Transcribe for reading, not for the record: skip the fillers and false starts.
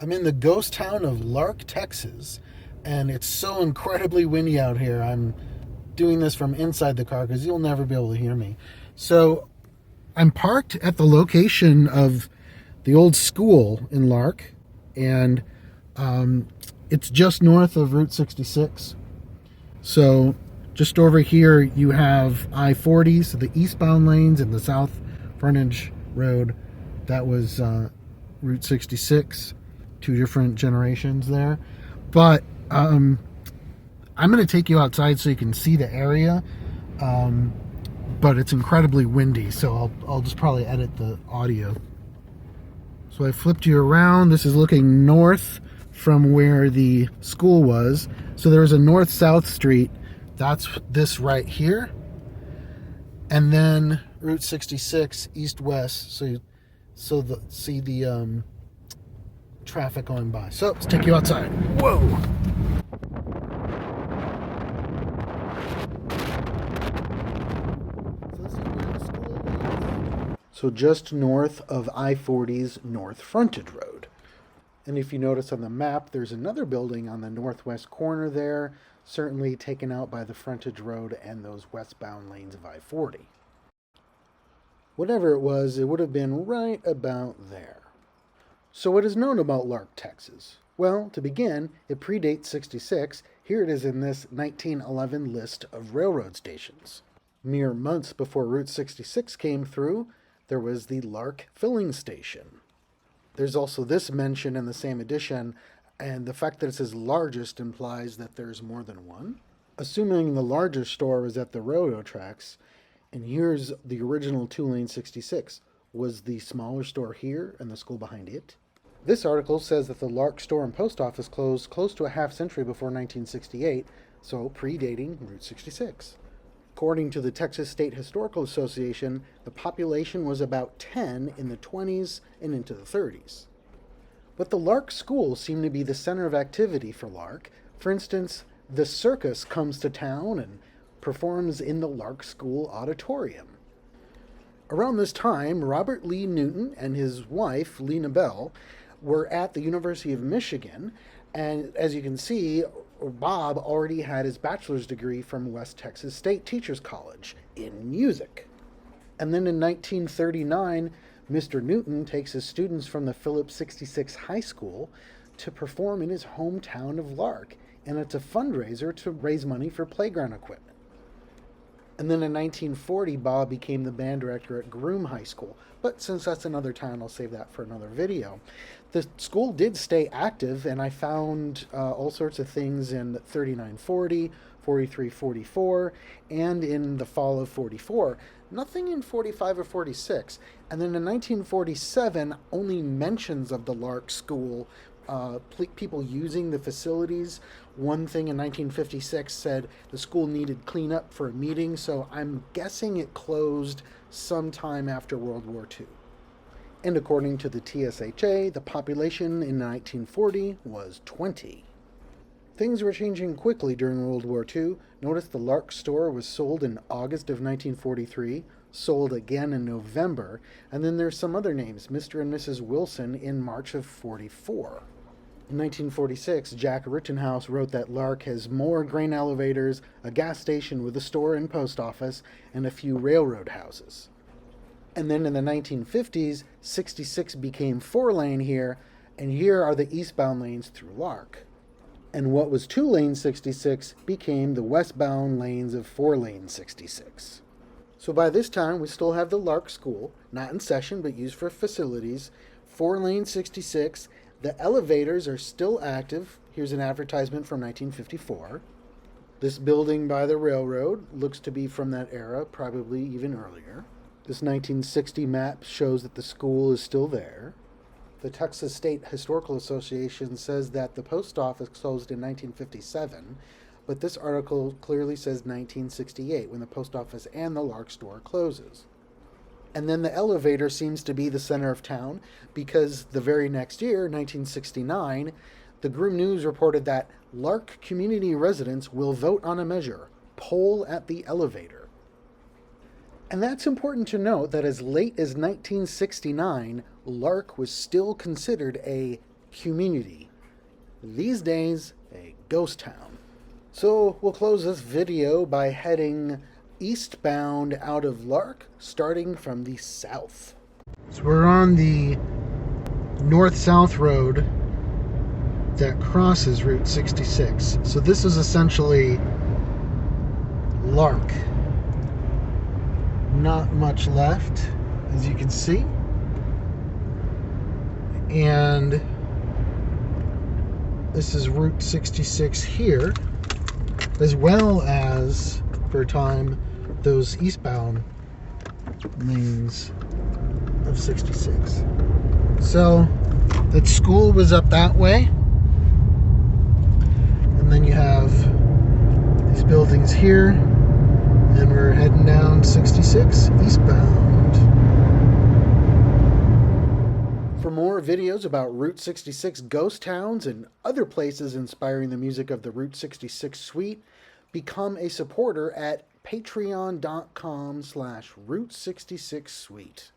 I'm in the ghost town of Lark, Texas, and it's so incredibly windy out here. I'm doing this from inside the car because you'll never be able to hear me. So I'm parked at the location of the old school in Lark, and it's just north of Route 66. So just over here you have I-40, so the eastbound lanes, and the south frontage road. That was Route 66. Two different generations there. But I'm going to take you outside so you can see the area. But it's incredibly windy, so I'll just probably edit the audio. So I flipped you around. This is looking north from where the school was. So there's a north-south street. That's this right here. And then Route 66 east-west. So see the traffic going by. So let's take you outside. Whoa! So just north of I-40's north frontage road. And if you notice on the map, there's another building on the northwest corner there, certainly taken out by the frontage road and those westbound lanes of I-40. Whatever it would have been right about there. So what is known about Lark, Texas? Well, to begin, it predates 66. Here it is in this 1911 list of railroad stations. Mere months before Route 66 came through, there was the Lark filling station. There's also this mention in the same edition, and the fact that it says largest implies that there's more than one. Assuming the larger store was at the railroad tracks, and here's the original two-lane 66. Was the smaller store here and the school behind it? This article says that the Lark store and post office closed close to a half century before 1968, so predating Route 66. According to the Texas State Historical Association, the population was about 10 in the 20s and into the 30s. But the Lark School seemed to be the center of activity for Lark. For instance, the circus comes to town and performs in the Lark School auditorium. Around this time, Robert Lee Newton and his wife, Lena Bell, were at the University of Michigan, and as you can see, Bob already had his bachelor's degree from West Texas State Teachers College in music. And then in 1939, Mr. Newton takes his students from the Phillips 66 High School to perform in his hometown of Lark, and it's a fundraiser to raise money for playground equipment. And then in 1940, Bob became the band director at Groom High School. But since that's another time, I'll save that for another video. The school did stay active, and I found all sorts of things in 3940, 4344, and in the fall of 44. Nothing in 45 or 46. And then in 1947, only mentions of the Lark School, people using the facilities. One thing in 1956 said the school needed cleanup for a meeting, so I'm guessing it closed sometime after World War II. And according to the TSHA, the population in 1940 was 20. Things were changing quickly during World War II. Notice the Lark store was sold in August of 1943, sold again in November, and then there's some other names, Mr. and Mrs. Wilson, in March of 44. In 1946, Jack Rittenhouse wrote that Lark has more grain elevators, a gas station with a store and post office, and a few railroad houses. And then in the 1950s, 66 became 4-lane here, and here are the eastbound lanes through Lark. And what was 2-lane 66 became the westbound lanes of 4-lane 66. So by this time, we still have the Lark School, not in session, but used for facilities, 4-lane 66. The elevators are still active. Here's an advertisement from 1954. This building by the railroad looks to be from that era, probably even earlier. This 1960 map shows that the school is still there. The Texas State Historical Association says that the post office closed in 1957, but this article clearly says 1968 when the post office and the Lark store closes. And then the elevator seems to be the center of town because the very next year, 1969, the Groom News reported that Lark community residents will vote on a measure, poll at the elevator. And that's important to note that as late as 1969, Lark was still considered a community. These days, a ghost town. So we'll close this video by heading eastbound out of Lark, starting from the south. So we're on the north-south road that crosses Route 66. So this is essentially Lark. Not much left, as you can see. And this is Route 66 here, as well as, for a time, those eastbound lanes of 66. So that school was up that way, and then you have these buildings here, and we're heading down 66 eastbound. For more videos about Route 66 ghost towns and other places inspiring the music of the Route 66 suite, become a supporter at patreon.com/Route66 suite.